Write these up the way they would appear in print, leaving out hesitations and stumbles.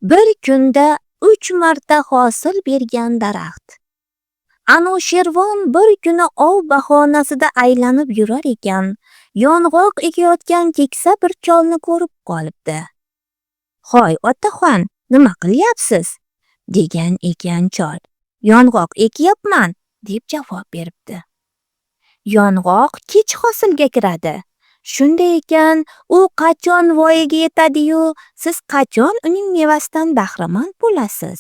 Bir kunda 3 marta hosil bergan daraxt. Anushirvon bir kuni ov bahonasida aylanib yurar ekan, yong'oq ekayotgan keksa bir cholni ko'rib qolibdi. "Hoy, otaxon, nima qilyapsiz?" degan ekan chol. "Yong'oq ekyapman", deb javob beribdi. Yong'oq kech hosilga kiradi. Shunday ekan, u qachon voyaga yetadi-yu, siz qachon uning mevasidan bahramand bo'lasiz?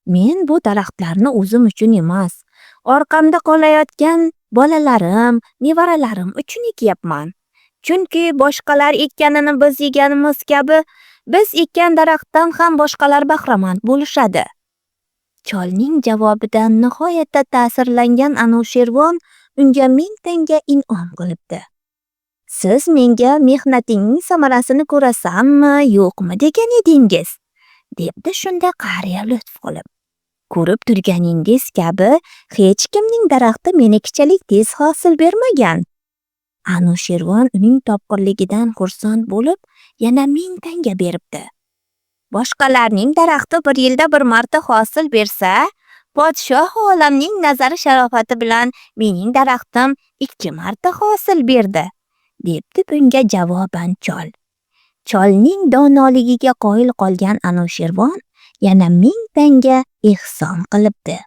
Men bu daraxtlarni o'zim uchun emas, orqamda qolayotgan bolalarim, nevaralarim uchun ekyapman. Chunki boshqalar ekkanini biz yeganimiz kabi, biz ekkan daraxtdan ham boshqalar bahramand bo'lishadi. Cholning javobidan nihoyatda ta'sirlangan Anushirvon unga 1000 tanga in'om qilibdi. "Siz menga mehnatingning samarasini ko'rasanmi, yo'qmi degan edingiz", debdi shunda qariya lutf qilib. "Ko'rib turganingiz kabi, hech kimning daraxti menikichalik tez hosil bermagan." Anushirvon uning topqirligidan xursand bo'lib, yana 1000 tanga beribdi. "Boshqalarning daraxti bir yilda bir marta hosil bersa, podshoh olamning nazari sharofati bilan mening daraxtim 2 marta hosil berdi", debdi bunga javoban chol. Cholning donoligiga qoyil qolgan Anushirvon yana 1000 tanga ehson qilibdi.